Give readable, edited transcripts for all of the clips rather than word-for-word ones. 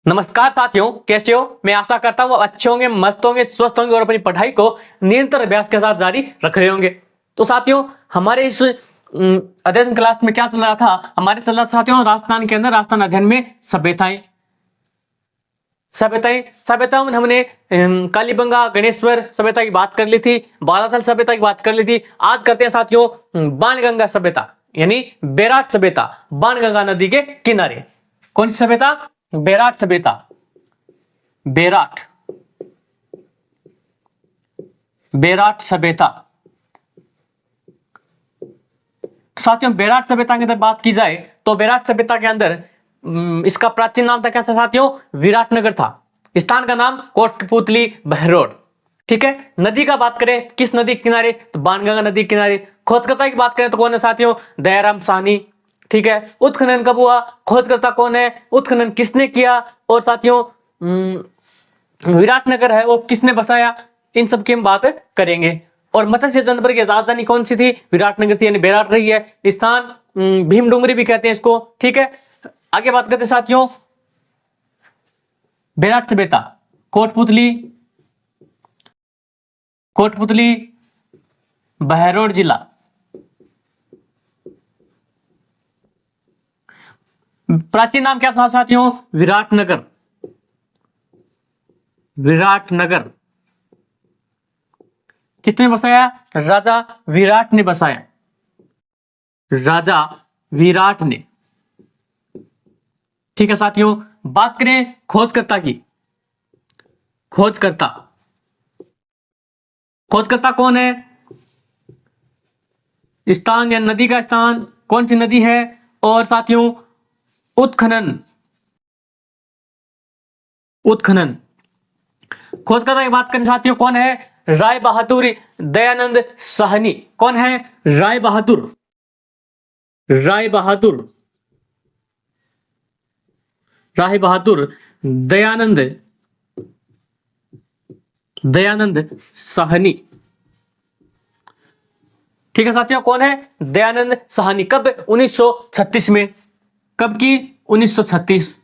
नमस्कार साथियों, कैसे हो? मैं आशा करता हूँ अच्छे होंगे, मस्त होंगे, स्वस्थ होंगे और अपनी पढ़ाई को निरंतर अभ्यास के साथ जारी रख रहे होंगे। तो साथियों, हमारे इस अध्ययन क्लास में क्या चल रहा था? हमारे चल रहा था साथियों राजस्थान के अंदर राजस्थान अध्ययन में सभ्यताएं सभ्यताएं सभ्यताओं में हमने कालीबंगा गणेश्वर सभ्यता की बात कर ली थी, बालाथल सभ्यता की बात कर ली थी। आज करते हैं साथियों बाणगंगा सभ्यता यानी बेराट सभ्यता, बाणगंगा नदी के किनारे। कौन सी सभ्यता? बेराट सभ्यता। बेराट बेराट सभ्यता। साथियों बेराट सभ्यता की अगर बात की जाए तो बेराट सभ्यता के अंदर इसका प्राचीन नाम था क्या था साथियों? विराटनगर था। स्थान का नाम कोटपुतली बहरोड। ठीक है। नदी का बात करें, किस नदी के किनारे? तो बाणगंगा नदी के किनारे। खोजकर्ता की बात करें तो कौन है साथियों? दयाराम साहनी। ठीक है। उत्खनन कब हुआ? खोजकर्ता कौन है? उत्खनन किसने किया? और साथियों विराटनगर है वो किसने बसाया? इन सब की हम बात करेंगे। और मत्स्य जनपद की राजधानी कौन सी थी? विराटनगर थी, यानी बेराट रही है। स्थान भीम डूंगरी भी कहते हैं इसको। ठीक है। आगे बात करते हैं साथियों बेराट सभ्यता। कोटपुतली कोटपुतली बहरोड जिला। प्राचीन नाम क्या था साथियों? विराटनगर। विराटनगर किसने बसाया? राजा विराट ने बसाया। राजा विराट ने। ठीक है साथियों, बात करें खोजकर्ता की। खोजकर्ता खोजकर्ता कौन है? स्थान या नदी का स्थान कौन सी नदी है? और साथियों उत्खनन उत्खनन खोजकर्ता की बात करें साथियों कौन है? राय बहादुर दयानंद साहनी। कौन है? राय बहादुर राय बहादुर राय बहादुर दयानंद दयानंद साहनी। ठीक है साथियों, कौन है? दयानंद साहनी। कब? 1936 में। कब की? 1936।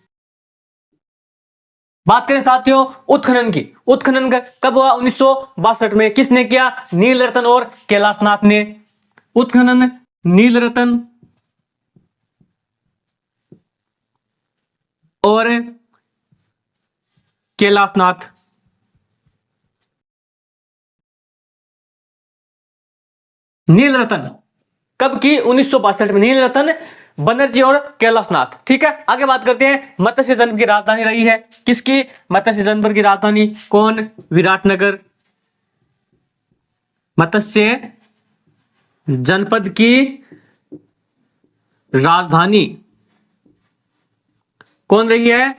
बात करें साथियों उत्खनन की। उत्खनन कब हुआ? 1962 में। किसने किया? नीलरतन और कैलाशनाथ ने। उत्खनन नीलरतन और कैलाशनाथ। नीलरतन कब की? 1962 में। नीलरतन, बनर्जी और कैलाशनाथ। ठीक है। आगे बात करते हैं मत्स्य जनपद की राजधानी रही है किसकी? मत्स्य जनपद की राजधानी कौन? विराटनगर। मत्स्य जनपद की राजधानी कौन रही है?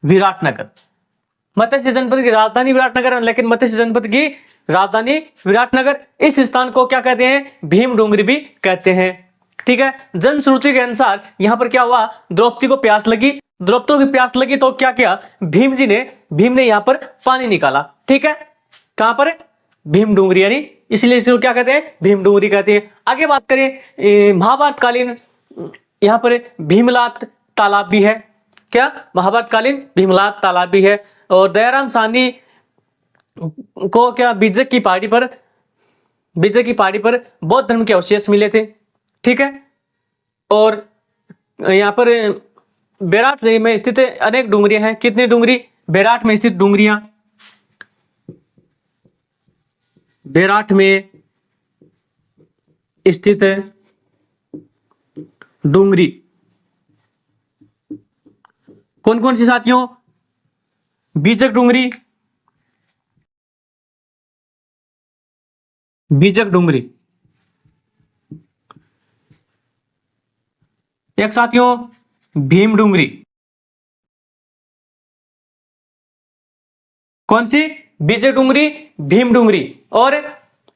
विराटनगर। मत्स्य जनपद की राजधानी विराटनगर, लेकिन मत्स्य जनपद की राजधानी विराटनगर। इस स्थान को क्या कहते हैं? भीम डूंगरी भी कहते हैं। ठीक है। जनश्रुति के अनुसार यहां पर क्या हुआ? द्रौपदी को प्यास लगी। द्रौपदी को प्यास लगी तो क्या किया? भीम ने यहां पर पानी निकाला। ठीक है। कहां पर? भीम डूंगरी, यानी इसलिए इसको क्या कहते हैं? भीम डूंगरी कहते हैं। आगे बात करें महाभारत कालीन यहां पर भीमलात तालाब भी है। क्या? महाभारत कालीन भीमलात तालाब भी है। और दयाराम साहनी को क्या बीजक की पहाड़ी पर बौद्ध धर्म के अवशेष मिले थे। ठीक है। और यहाँ पर बेराट में स्थित अनेक डूंगरियां हैं। कितनी डूंगरी? बेराट में स्थित डूंगरियां। बेराट में स्थित डूंगरी कौन कौन सी साथियों? बीजक डूंगरी, बीजक डूंगरी। एक साथियों भीम डूंगरी। कौन सी? बीजक डूंगरी, भीम डूंगरी और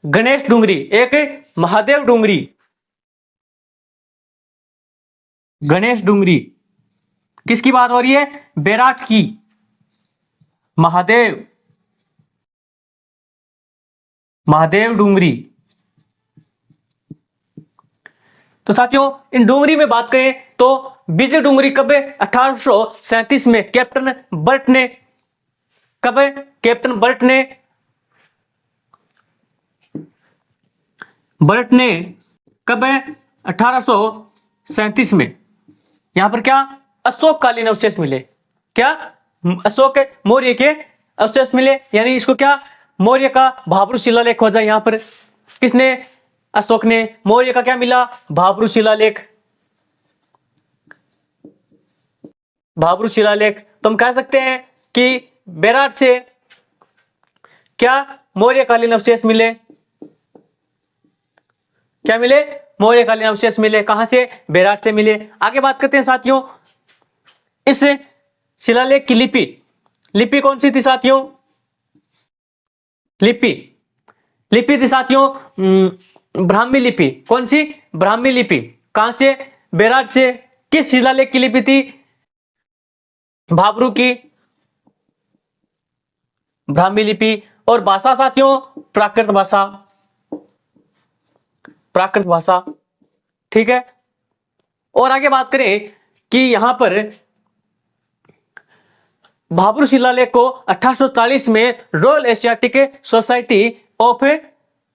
गणेश डूंगरी, एक महादेव डूंगरी। गणेश डूंगरी किसकी बात हो रही है? बेराट की। महादेव डूंगरी। तो साथियों इन डूंगरी में बात करें तो विजय डुंगरी कब 1837 में कैप्टन बर्ट ने, कब कैप्टन बर्ट ने कब 1837 में यहां पर क्या अशोककालीन अवशेष मिले, क्या अशोक मौर्य के अवशेष मिले, यानी इसको क्या मौर्य का भाब्रू शिलालेख खोजा। यहां पर किसने, अशोक ने। मौर्य का क्या मिला, भाब्रू शिलालेख, भाब्रू शिलालेख। तो हम कह सकते हैं कि बेराट से क्या मौर्यकालीन अवशेष मिले, क्या मिले, मौर्यकालीन अवशेष मिले। कहां से, बेराट से मिले। आगे बात करते हैं साथियों, इस शिलालेख की लिपि, लिपि कौन सी थी साथियों, लिपि थी साथियों ब्राह्मी लिपि। कौन सी, ब्राह्मी लिपि। कहां से, बेराट से। किस शिलालेख की लिपि थी, भाब्रू की, ब्राह्मी लिपि। और भाषा साथियों प्राकृत भाषा, प्राकृत भाषा, ठीक है। और आगे बात करें कि यहां पर भाब्रू शिलालेख को 1840 में Royal Asiatic Society of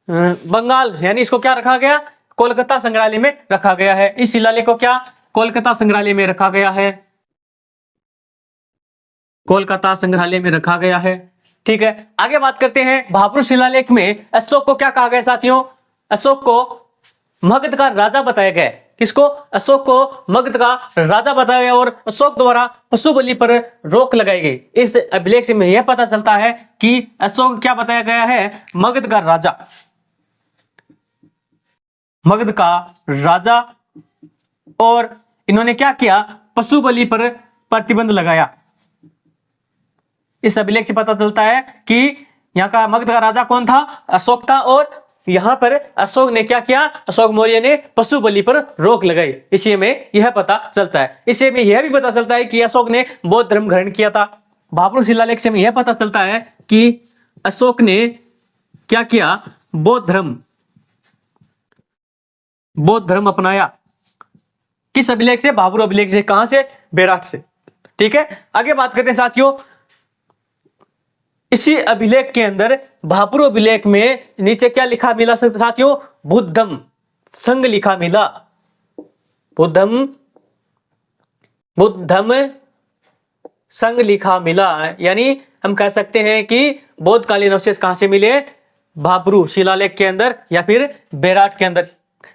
Bengal, यानी इसको क्या रखा गया, कोलकाता संग्रहालय में रखा गया है। इस शिलालेख को क्या, कोलकाता संग्रहालय में रखा गया है, कोलकाता संग्रहालय में रखा गया है, ठीक है। आगे बात करते हैं, भाब्रू शिलालेख में अशोक को क्या कहा गया साथियों, अशोक को मगध का राजा बताया गया। किसको, अशोक को मगध का राजा बताया गया और अशोक द्वारा पशु बलि पर रोक लगाई गई। इस अभिलेख से यह पता चलता है कि अशोक क्या बताया गया है, मगध का राजा, मगध का राजा। और इन्होंने क्या किया, पशु बलि पर प्रतिबंध लगाया। इस अभिलेख से पता चलता है कि यहाँ का मगध का राजा कौन था, अशोक था। और यहां पर अशोक ने क्या किया, अशोक मौर्य ने पशु बलि पर रोक लगाई। इसी में यह पता चलता है। इससे में यह भी पता चलता है कि अशोक ने बौद्ध धर्म ग्रहण किया था। भाब्रू शिलालेख से यह पता चलता है कि अशोक ने क्या किया, बौद्ध धर्म अपनाया। किस अभिलेख से, भाब्रू अभिलेख से। कहां से, बेराट से, ठीक है। आगे बात करते हैं साथियों, इसी अभिलेख के अंदर, भाब्रू अभिलेख में नीचे क्या लिखा मिला साथियों, बुद्धम संघ लिखा मिला, बुद्धम संघ लिखा मिला। यानी हम कह सकते हैं कि बौद्धकालीन अवशेष कहां से मिले, भाब्रू शिलालेख के अंदर या फिर बेराट के अंदर।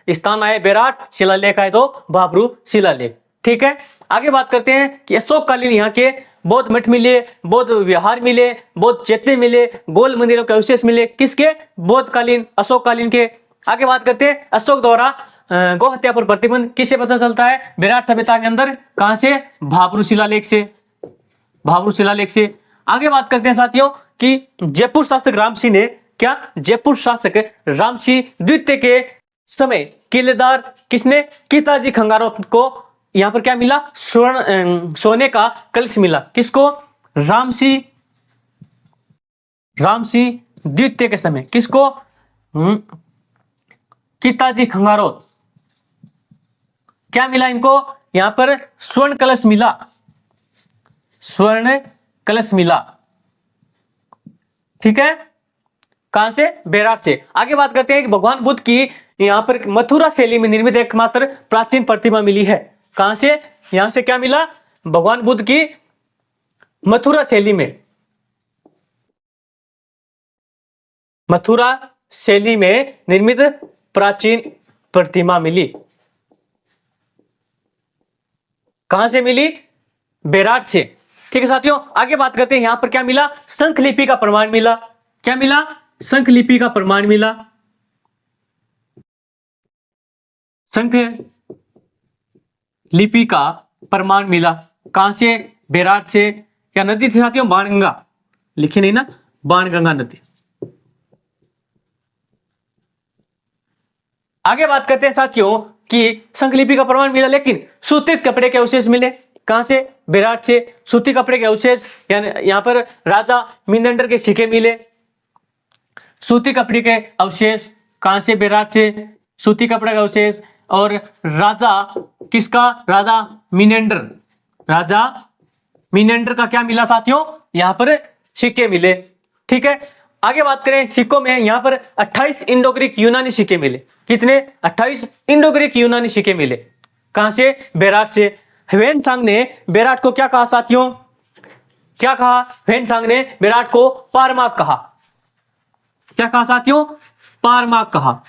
स्थान आए बेराट, शिलालेख आए तो भाब्रू शिलालेख, ठीक है। आगे बात करते हैं कि अशोककालीन यहाँ के बौद्ध मठ मिले, बौद्ध विहार मिले, बौद्ध चैत्य मिले, गोल मंदिरों के अवशेष मिले। किसके, बौद्धकालीन, अशोककालीन के। आगे बात करते हैं, अशोक द्वारा गौ हत्या पर प्रतिबंध किससे पता चलता है, विराट सभ्यता के अंदर। कहां से, भाब्रू शिलालेख से, भाब्रू शिलालेख से। आगे बात करते हैं साथियों कि जयपुर शासक रामसिंह ने क्या, जयपुर शासक रामसिंह द्वितीय के समय किलेदार किसने, कीताजी खंगारों को यहां पर क्या मिला, सोने का कलश मिला। किसको, रामसिंह द्वितीय के समय। किसको, कीताजी खंगारों, क्या मिला इनको, यहां पर स्वर्ण कलश मिला, स्वर्ण कलश मिला, ठीक है। कहां से, बेराट से। आगे बात करते हैं कि भगवान बुद्ध की यहां पर मथुरा शैली में निर्मित एकमात्र प्राचीन प्रतिमा मिली है। कहां से, यहां से क्या मिला, भगवान बुद्ध की मथुरा शैली में, मथुरा शैली में निर्मित प्राचीन प्रतिमा मिली। कहां से मिली, बेराट से, ठीक है साथियों। आगे बात करते हैं, यहां पर क्या मिला, शंख लिपि का प्रमाण मिला। क्या मिला, शंख लिपि का प्रमाण मिला, शंख लिपि का प्रमाण मिला। कहां से, बेराट से। क्या नदी थी साथियों, बाणगंगा, लिखी नहीं ना, बाणगंगा नदी। आगे बात करते हैं साथियों कि शंख लिपि का प्रमाण मिला, लेकिन सूती कपड़े के अवशेष मिले। कहां से, बेराट से। सूती कपड़े के अवशेष, यानी यहां पर राजा मिनंडर के सिक्के मिले। सूती कपड़े के अवशेष कहां से, बेराट से। सूती कपड़े का अवशेष और राजा किसका, राजा मिनेंडर, राजा मिनेंडर का क्या मिला साथियों, यहां पर सिक्के मिले। ठीक है, आगे बात करें सिक्कों में, यहां पर 28 इंडो ग्रीक यूनानी सिक्के मिले। कितने, 28 इंडो ग्रीक यूनानी सिक्के मिले। कहां से, बेराट से। ह्वेनसांग ने बेराट को क्या कहा साथियों, क्या कहा, ह्वेनसांग ने बेराट को पारमार्क कहा। क्या कहा साथियों, पारमार्क कहा।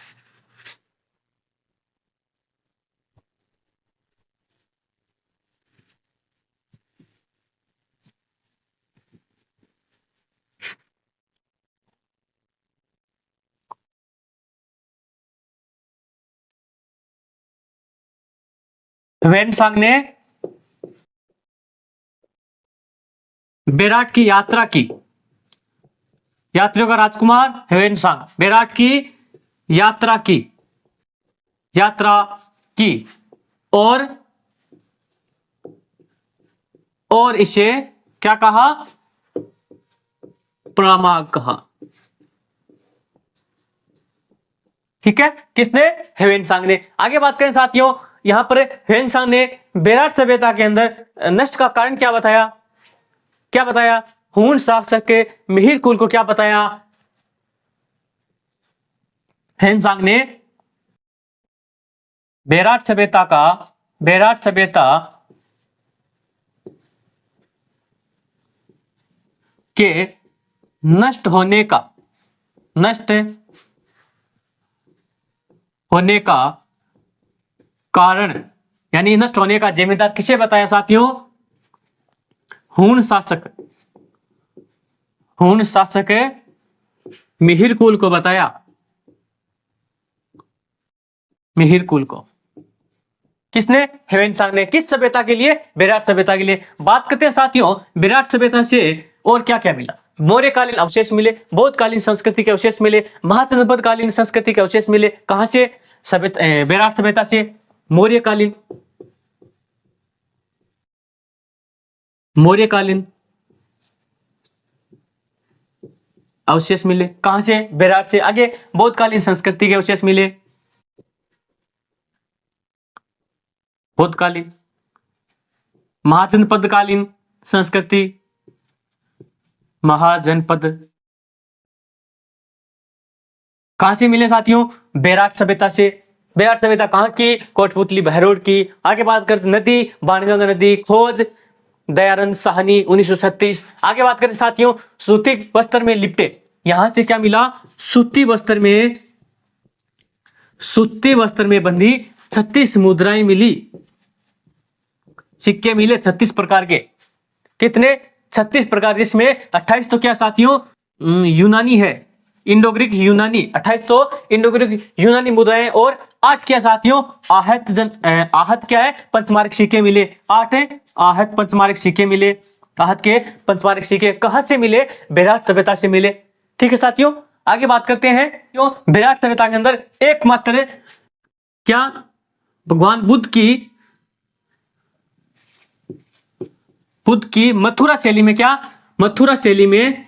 ह्वेनसांग ने बेराट की यात्रा की, यात्रियों का राजकुमार ह्वेनसांग बेराट की यात्रा की, यात्रा की और इसे क्या कहा, पारमार्क कहा। ठीक है, किसने, ह्वेनसांग ने। आगे बात करें साथियों, यहां पर ह्वेनसांग ने बेराट सभ्यता के अंदर नष्ट का कारण क्या बताया, क्या बताया, हून शासक के मिहिर कुल को क्या बताया, ह्वेनसांग ने बेराट सभ्यता का, बेराट सभ्यता के नष्ट होने का, नष्ट होने का कारण, यानी नष्ट होने का जिम्मेदार किसे बताया साथियों, हून शासक, हून शासक मिहिर कुल को बताया, मिहिर कुल को। किसने, ह्वेनसांग ने। किस सभ्यता के लिए, बेराट सभ्यता के लिए। बात करते हैं साथियों बेराट सभ्यता से और क्या क्या मिला। मौर्यकालीन अवशेष मिले, बौद्धकालीन संस्कृति के अवशेष मिले, महाजनपद कालीन संस्कृति के अवशेष मिले। कहां से, सभ्यता, बेराट सभ्यता से मौर्यकालीन, मौर्यकालीन अवशेष मिले। कहां से, बेराट से। आगे बौद्धकालीन संस्कृति के अवशेष मिले, बौद्धकालीन, महाजनपद कालीन संस्कृति, महाजनपद कहां से मिले साथियों, बेराट सभ्यता से। बेराट सभ्यता कहां की, कोटपुतली बहरोड की। आगे बात करते नदी, बाणगंगा नदी, खोज दयानंद साहनी 1936। आगे बात करते साथियों सूती वस्त्र में लिपटे, यहां से क्या मिला, सूती वस्त्र में, सूती वस्त्र में बंधी 36 मुद्राएं मिली, सिक्के मिले 36 प्रकार के। कितने, 36 प्रकार, जिसमें 28 तो क्या साथियों यूनानी है, इंडो ग्रीक यूनानी, 28 तो इंडो ग्रीक यूनानी मुद्राएं, और 8 क्या साथियों आहत क्या है, पंचमार्क सिक्के मिले। 8 है आहत पंचमार्क सिक्के मिले। आहत के पंचमार्क सिक्के कहां से मिले, बेराट सभ्यता से मिले। ठीक है साथियों, आगे बात करते हैं क्यों बेराट सभ्यता के अंदर एकमात्र क्या, भगवान बुद्ध की मथुरा शैली में, क्या, मथुरा शैली में,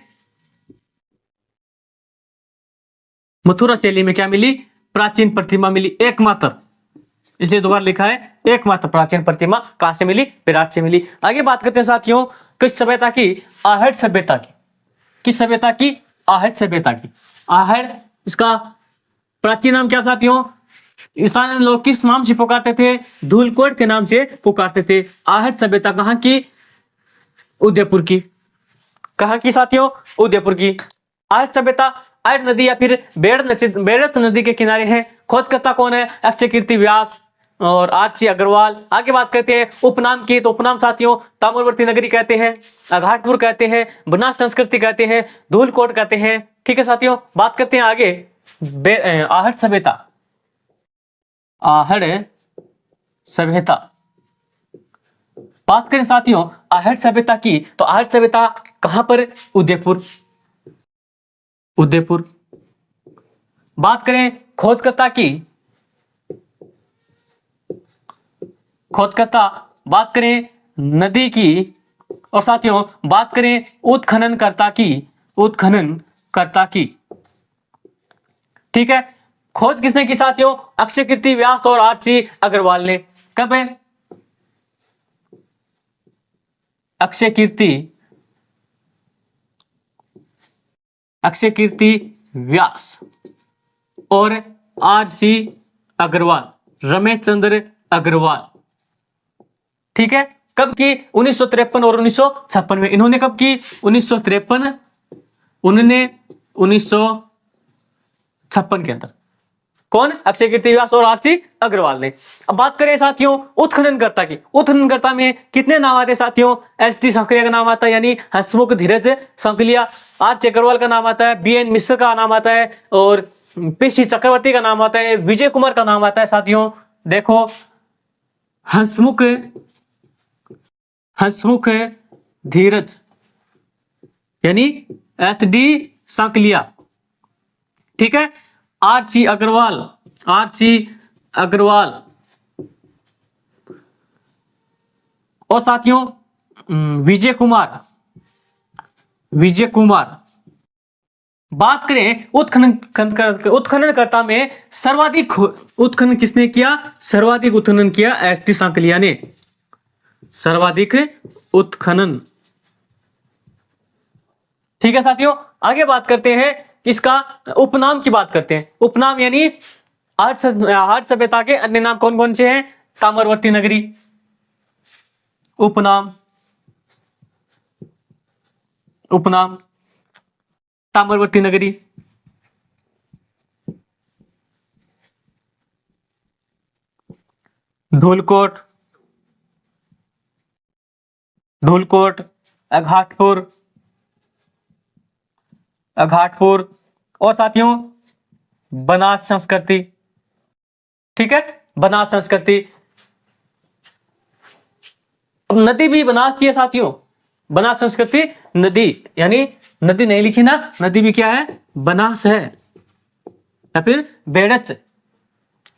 मथुरा शैली में क्या मिली, प्राचीन प्रतिमा मिली, एकमात्र, इसलिए दोबारा लिखा है एकमात्र प्राचीन प्रतिमा। कहां से मिली, बेराट से मिली। आगे बात करते हैं साथियों किस सभ्यता की, आहट सभ्यता की। किस सभ्यता की, आहट सभ्यता की। आहट, इसका प्राचीन नाम क्या साथियों, स्थानीय लोग किस नाम से पुकारते थे, धूलकोट के नाम से पुकारते थे। आहट सभ्यता कहां की, उदयपुर की। कहां की साथियों, उदयपुर की। आहट सभ्यता आर्य नदी या फिर बेड़त नदी के किनारे है। खोजकर्ता कौन है, अक्षयकीर्ति व्यास और आरसी अग्रवाल। आगे बात करते हैं उपनाम की, तो उपनाम साथियों ताम्रवर्ती नगरी कहते हैं, घाटपुर कहते हैं, बनास संस्कृति कहते हैं, धूलकोट कहते हैं। ठीक है साथियों, बात करते हैं आगे आहट सभ्यता। आहट सभ्यता, बात करें साथियों आहट सभ्यता की, तो आहट सभ्यता कहां पर, उदयपुर, उदयपुर। बात करें खोजकर्ता की, खोजकर्ता बात करें नदी की, और साथियों बात करें उत्खननकर्ता की, उत्खननकर्ता की। ठीक है, खोज किसने की साथियों? अक्षय कीर्ति व्यास और आरसी अग्रवाल ने। कब है? अक्षय कीर्ति व्यास और आरसी अग्रवाल, रमेश चंद्र अग्रवाल। ठीक है, कब की? 1953 और 1956 में। इन्होंने कब की? 1953, उन्होंने 1956 के अंदर। कौन? अक्षय कीर्ति व्यास और आरसी अग्रवाल ने। अब बात करें साथियों उत्खननकर्ता की। उत्खननकर्ता में कितने नाम आते हैं साथियों? एस.टी. सांकलिया का नाम आता है, यानी हंसमुख धीरज सांकलिया। आर.सी. अग्रवाल का नाम आता है, बी.एन. मिश्र का नाम आता है, और पी.सी. चक्रवर्ती का नाम आता है, विजय कुमार का नाम आता है। साथियों देखो, हंसमुख धीरज यानी एच.डी. सांकलिया। ठीक है, आर.सी. अग्रवाल और साथियों विजय कुमार। बात करें उत्खननकर्ता में सर्वाधिक उत्खनन किसने किया? सर्वाधिक उत्खनन किया एस.टी. सांकलिया ने। सर्वाधिक उत्खनन। ठीक है साथियों, आगे बात करते हैं, इसका उपनाम की बात करते हैं। उपनाम यानी आर्य सभ्यता के अन्य नाम कौन कौन से हैं? साबरमती नगरी, उपनाम साबरमती नगरी, धूलकोट, अघाटपुर और साथियों बनास संस्कृति। ठीक है, बनास संस्कृति। नदी भी बनास की है साथियों। बनास संस्कृति नदी, यानी नदी नहीं लिखी ना, नदी भी क्या है? बनास है या फिर बेड़च।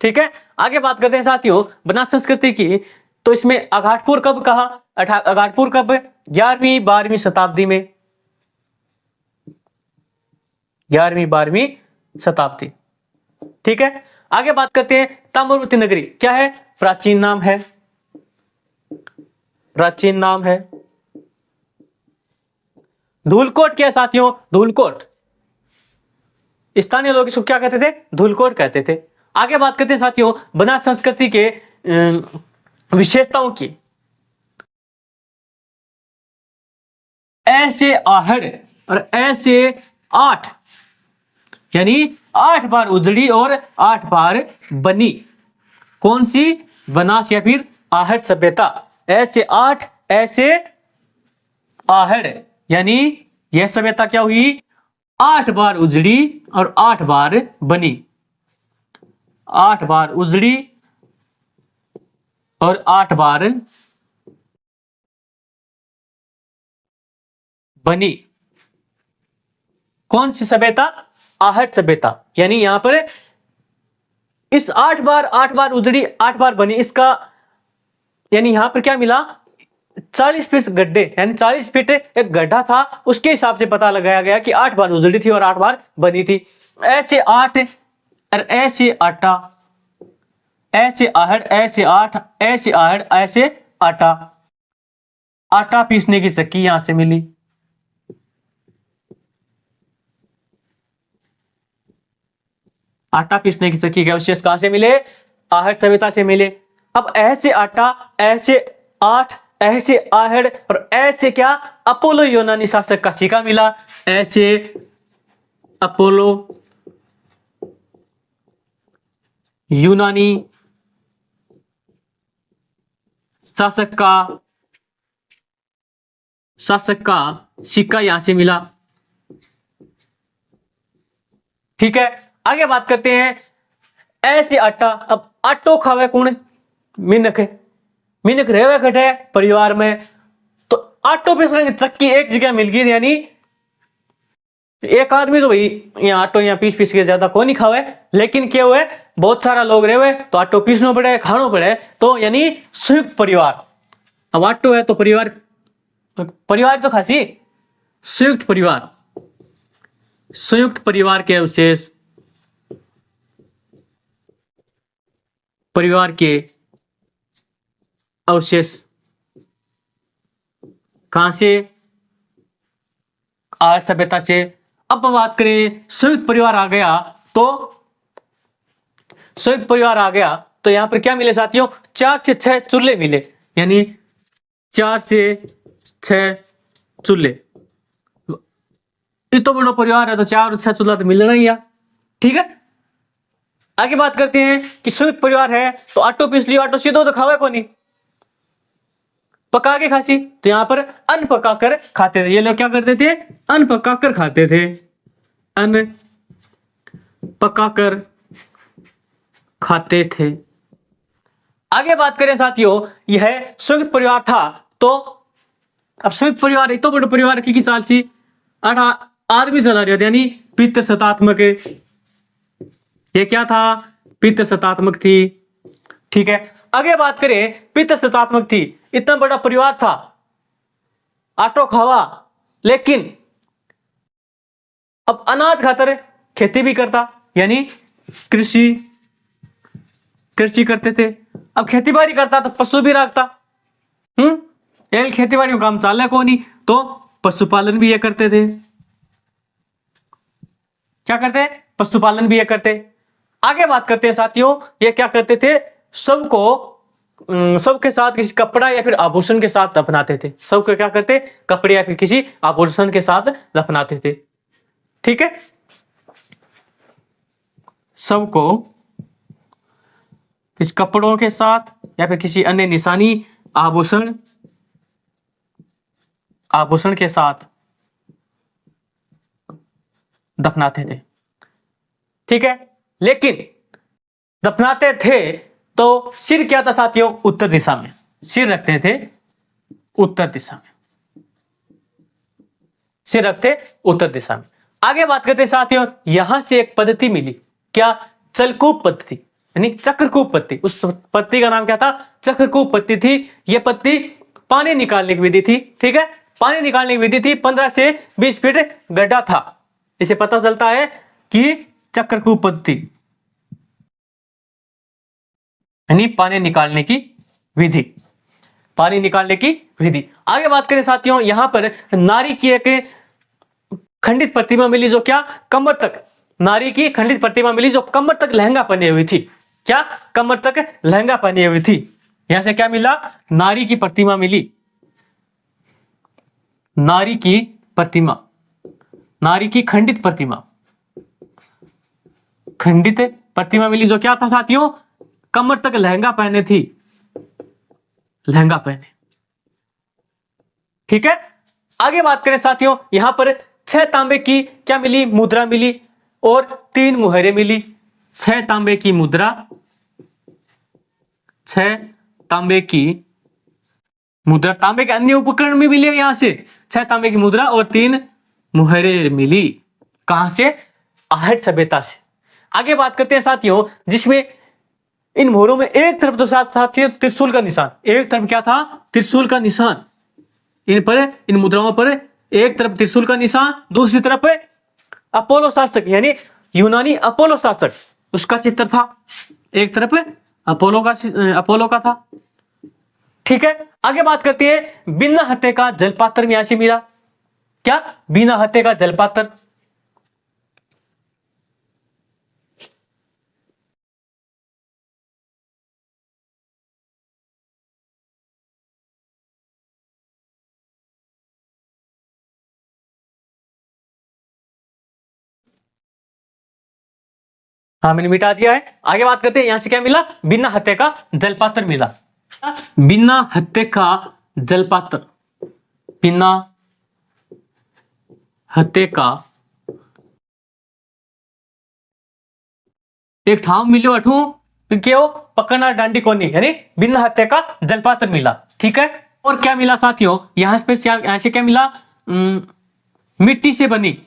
ठीक है, आगे बात करते हैं साथियों बनास संस्कृति की। तो इसमें अघाटपुर कब कहा? अघाटपुर कब? 11वीं 12वीं शताब्दी में। 11वीं 12वीं शताब्दी। ठीक है, आगे बात करते हैं ताम्रवती नगरी क्या है? प्राचीन नाम है। धूलकोट क्या है साथियों? धूलकोट स्थानीय लोग इसको क्या कहते थे? धूलकोट कहते थे। आगे बात करते हैं साथियों बनास संस्कृति के विशेषताओं की। ऐसे आहड़ और ऐसे 8 यानी 8 बार उजड़ी और 8 बार बनी। कौन सी? बनास या फिर आहड़ सभ्यता। ऐसे 8 ऐसे आहड़ यानी यह सभ्यता क्या हुई? 8 बार उजड़ी और 8 बार बनी। 8 बार उजड़ी और 8 बार बनी। कौन सी सभ्यता? आहट सभ्यता। यानी यहां पर इस 8 बार उजड़ी 8 बार बनी, इसका यानी यहां पर क्या मिला? 40 फीट गड्ढे, यानी 40 फीट एक गड्ढा था, उसके हिसाब से पता लगाया गया कि 8 बार उजड़ी थी और 8 बार बनी थी। ऐसे 8 और ऐसे आटा, ऐसे आहड़, ऐसे 8, ऐसे आहड़, ऐसे आटा। आटा पीसने की चक्की यहां से मिली। आटा पीसने की चक्की के अवशेष कहां से मिले? आहड़ सभ्यता से मिले। अब ऐसे आटा, ऐसे 8, ऐसे आहड़ और ऐसे क्या? अपोलो यूनानी शासक का सिक्का मिला। ऐसे अपोलो यूनानी शासक का सिक्का यहां से मिला। ठीक है, आगे बात करते हैं ऐसे आटा। अब आटो खावे कौन? मिनक रहे खटे परिवार में, तो आटो पीसने की चक्की एक जगह मिल गई, यानी एक आदमी तो भाई यहाँ आटो यहाँ पीस के ज्यादा कोई नहीं खावे, लेकिन क्या हुआ? बहुत सारा लोग रहे तो आटो पीसना पड़े, खाना पड़े, तो यानी संयुक्त परिवार। अब आटो है तो परिवार तो खासी संयुक्त परिवार के अवशेष परिवार के अवशेष कहां से? आर्य सभ्यता से। अब बात करें संयुक्त परिवार आ गया तो संयुक्त परिवार आ गया तो यहां पर क्या मिले साथियों? 4 से 6 चूल्हे मिले, यानी 4 से 6 चूल्हे। इतना बड़ा परिवार है तो 4 और 6 चूल्हा तो मिलना ही है। ठीक है, आगे बात करते हैं कि संयुक्त परिवार है तो आटो पीस लियो, आटो सीधो तो खावे को नहीं, पका के खासी। तो यहां पर अन्न पकाकर खाते थे। ये लोग क्या करते थे? अन्न पकाकर खाते थे, अन्न पकाकर खाते थे। आगे बात करें साथियों, यह संयुक्त परिवार था तो अब संयुक्त परिवार तो बड़े परिवार की चाल सी 8 आदमी चला रहे थे, यानी पितृसत्तात्मक। ये क्या था? पितृसत्तात्मक थी। ठीक है, आगे बात करें पितृसत्तात्मक थी, इतना बड़ा परिवार था, आटो खावा, लेकिन अब अनाज खातर खेती भी करता, यानी कृषि करते थे। अब खेती बाड़ी करता तो पशु भी रखता। खेती बाड़ी में काम चाले को नहीं तो पशुपालन भी ये करते थे। क्या करते? पशुपालन भी ये करते। आगे बात करते हैं साथियों, ये क्या करते थे? सबके साथ किसी कपड़ा या फिर आभूषण के साथ दफनाते थे। सबको क्या करते? कपड़े या फिर किसी आभूषण के साथ दफनाते थे। ठीक है, सबको किसी कपड़ों के साथ या फिर किसी अन्य निशानी आभूषण के साथ दफनाते थे। ठीक है, लेकिन दफनाते थे तो सिर क्या था साथियों? उत्तर दिशा में सिर रखते थे, उत्तर दिशा में सिर रखते, उत्तर दिशा में। आगे बात करते साथियों, यहां से एक पद्धति मिली, क्या? चलकूप पद्धति, यानी चक्रकूप पद्धति। उस पद्धति का नाम क्या था? चक्रकूप पद्धति थी। यह पद्धति पानी निकालने की विधि थी। ठीक है, पानी निकालने की विधि थी। 15 से 20 फीट गड्ढा था। इसे पता चलता है कि चक्रकूप पद्धति, यानी पानी निकालने की विधि, पानी निकालने की विधि। आगे बात करें साथियों, यहां पर नारी की एक खंडित प्रतिमा मिली, जो क्या? कमर तक, नारी की खंडित प्रतिमा मिली जो कमर तक लहंगा पहने हुई थी। क्या? कमर तक लहंगा पहने हुई थी। यहां से क्या मिला? नारी की प्रतिमा मिली, नारी की प्रतिमा, नारी की खंडित प्रतिमा, खंडित प्रतिमा मिली जो क्या था साथियों? कमर तक लहंगा पहने थी, लहंगा पहने। ठीक है, आगे बात करें साथियों, यहां पर 6 तांबे की क्या मिली? मुद्रा मिली और 3 मुहरे मिली। 6 तांबे की मुद्रा, 6 तांबे की मुद्रा, तांबे के अन्य उपकरण में मिले। यहां से 6 तांबे की मुद्रा और 3 मुहरे मिली। कहां से? आहट सभ्यता से। आगे बात करते हैं साथियों, जिसमें इन मोहरों में एक तरफ तो साथ त्रिशूल का निशान, एक तरफ क्या था? त्रिशूल का निशान। इन मुद्राओं पर एक तरफ त्रिशूल का निशान, दूसरी तरफ अपोलो शासक, यानी यूनानी अपोलो शासक, उसका चित्र था। एक तरफ अपोलो का था। ठीक है, आगे बात करते हैं, बिना हत्थे का जलपात्र में यहां से मिला। क्या? बिना हत्थे का जलपात्र। हाँ, मैंने मिटा दिया है। आगे बात करते हैं, यहां से क्या मिला? बिना हत्थे का जलपात्र मिला। बिना हत्थे का जलपात्र, बिना हत्थे का एक ठाव मिलो अठू क्यों? पकड़ना डांडी कोनी, यानी बिना हत्थे का जलपात्र मिला। ठीक है, और क्या मिला साथियों? यहां से क्या मिला? मिट्टी से बनी,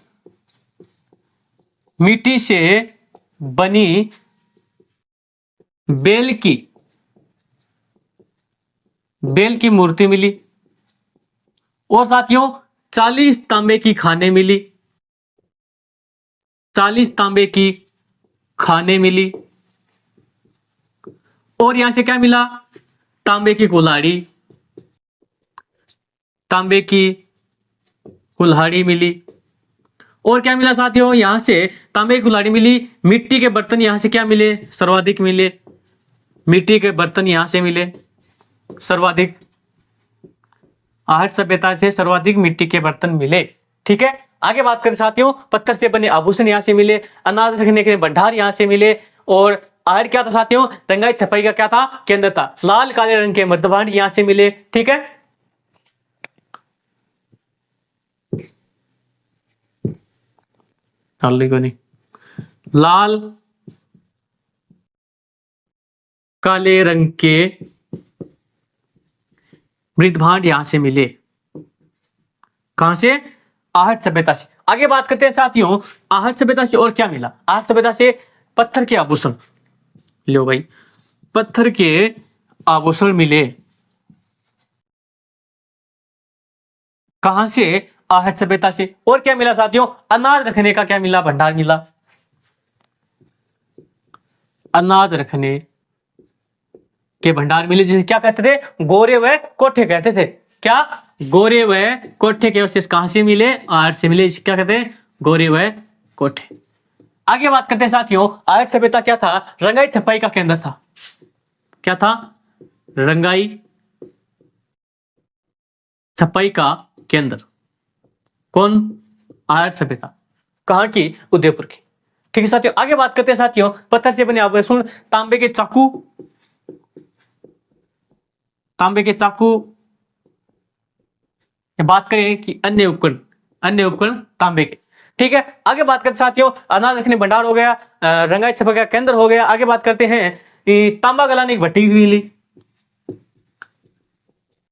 मिट्टी से बनी बेल की मूर्ति मिली। और साथियों 40 तांबे की खाने मिली, 40 तांबे की खाने मिली। और यहां से क्या मिला, तांबे की कुल्हाड़ी, तांबे की कुल्हाड़ी मिली। और क्या मिला साथियों, यहां से तांबे की कुल्हाड़ी मिली। मिट्टी के बर्तन यहां से क्या मिले, सर्वाधिक मिले, मिट्टी के बर्तन यहां से मिले सर्वाधिक, आहट सभ्यता से सर्वाधिक मिट्टी के बर्तन मिले। ठीक है, आगे बात करें साथियों, पत्थर से बने आभूषण यहां से मिले, अनाज रखने के भंडार यहां से मिले। और आहट क्या था साथियों, रंगाई छपाई का क्या था, केंद्र था। लाल काले रंग के मृदभांड यहां से मिले। ठीक है, लाल काले रंग के मृदभांड यहां से मिले, कहां से, आहट सभ्यता से। आगे बात करते हैं साथियों, आहट सभ्यता से और क्या मिला। आहट सभ्यता से पत्थर के आभूषण, लो भाई, पत्थर के आभूषण मिले, कहां से, आहट सभ्यता से। और क्या मिला साथियों, अनाज रखने का क्या मिला, भंडार मिला, अनाज रखने के भंडार मिले, जिसे क्या कहते थे, गोरे व कोठे कहते थे। क्या, गोरे व कोठे के अवशेष कहां से मिले, आहट से मिले, क्या कहते हैं, गोरे व कोठे। आगे बात करते हैं साथियों, आहट सभ्यता क्या था, रंगाई छपाई का केंद्र था। क्या था, रंगाई छपाई का केंद्र। कौन, आहट सभ्यता, कहां की, उदयपुर की। ठीक है साथियों, आगे बात करते हैं साथियों, पत्थर से बने आभूषण, तांबे के चाकू, तांबे के चाकू। बात करें कि अन्य उपकरण, अन्य उपकरण तांबे के। ठीक है, आगे बात करते साथियों, अनाज रखने भंडार हो गया, रंगाई छपाई का केंद्र हो गया। आगे बात करते हैं कि तांबा गलाने की भट्टी भी मिली,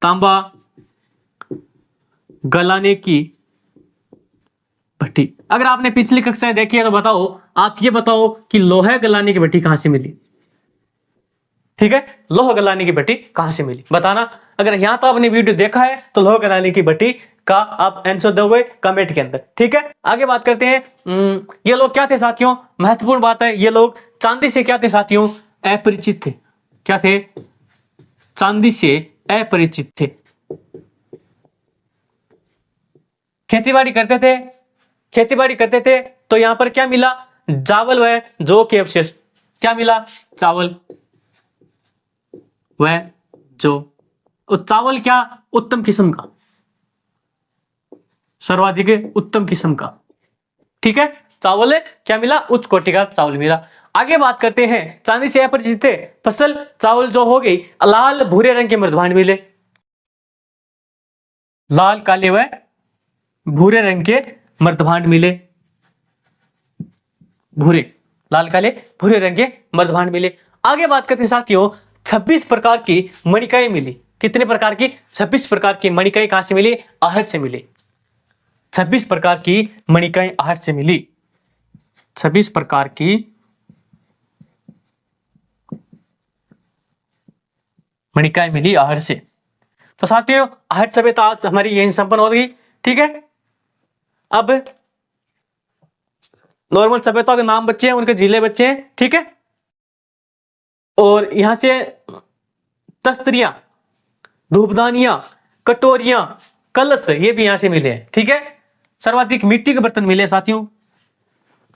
तांबा गलाने की भट्टी। अगर आपने पिछली कक्षाएं देखी है तो बताओ, आप ये बताओ कि लोहा गलाने की भट्टी कहां से मिली। ठीक है, लोहा गलाने की भट्टी कहां से मिली, बताना। अगर यहां तो आपने वीडियो देखा है तो लोहा गलाने की भट्टी का आप आंसर दोगे कमेंट के अंदर। ठीक है, आगे बात करते हैं, ये लोग क्या थे साथियों, महत्वपूर्ण बात है, ये लोग चांदी से क्या थे साथियों, अपरिचित थे। क्या थे, चांदी से अपरिचित थे। खेतीबाड़ी करते थे, खेतीबाड़ी करते थे तो यहां पर क्या मिला, चावल व जौ के अवशेष। क्या मिला, चावल व जौ। और चावल क्या, उत्तम किस्म का, सर्वाधिक उत्तम किस्म का। ठीक है, चावल क्या मिला, उच्च कोटि का चावल मिला। आगे बात करते हैं, चांदी से अपरिचित थे, फसल चावल जो हो गई, लाल भूरे रंग के मृदभांड मिले, लाल काले व भूरे रंग के मृदभांड मिले, भूरे, लाल काले भूरे रंग के मृदभांड मिले। आगे बात करते हैं साथियों, 26 प्रकार की मणिकाएं मिली। कितने प्रकार की, 26 प्रकार की मणिकाएं कहां से मिली, आहट से मिली। 26 प्रकार की मणिकाएं आहट से मिली, 26 प्रकार की मणिकाएं मिली आहट से। तो साथियों, आहट सभ्यता आज हमारी यही संपन्न हो गई। ठीक है, अब नॉर्मल सभ्यता के नाम बच्चे हैं, उनके जिले बच्चे हैं। ठीक है, और यहां से तस्तरियां, धूपदानियां, कटोरियां, कलश, ये भी यहां से मिले हैं। ठीक है, सर्वाधिक मिट्टी के बर्तन मिले साथियों,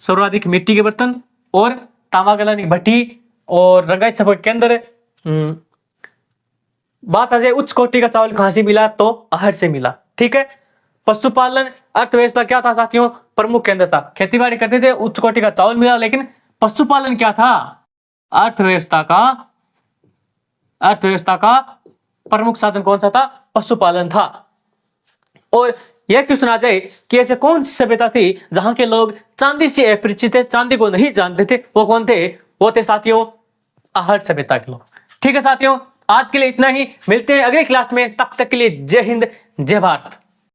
सर्वाधिक मिट्टी के बर्तन, और तांबा गलाने की भट्टी, और रंगाई छपाई के केंद्र। बात आ जाए उच्च कोटि का चावल कहां से मिला, तो आहट से मिला। ठीक है, पशुपालन अर्थव्यवस्था क्या था साथियों, प्रमुख केंद्र था। खेतीबाड़ी करते थे, उच्च कोटि का चावल मिला, लेकिन पशुपालन क्या था, अर्थव्यवस्था का, अर्थव्यवस्था का प्रमुख साधन कौन सा था, पशुपालन था। और यह क्वेश्चन आ जाए कि ऐसे कौन सी सभ्यता थी जहां के लोग चांदी से अपरिचित थे, चांदी को नहीं जानते थे, वो कौन थे, वो थे साथियों आहट सभ्यता के लोग। ठीक है साथियों, आज के लिए इतना ही, मिलते हैं अगली क्लास में, तब तक के लिए जय हिंद जय भारत।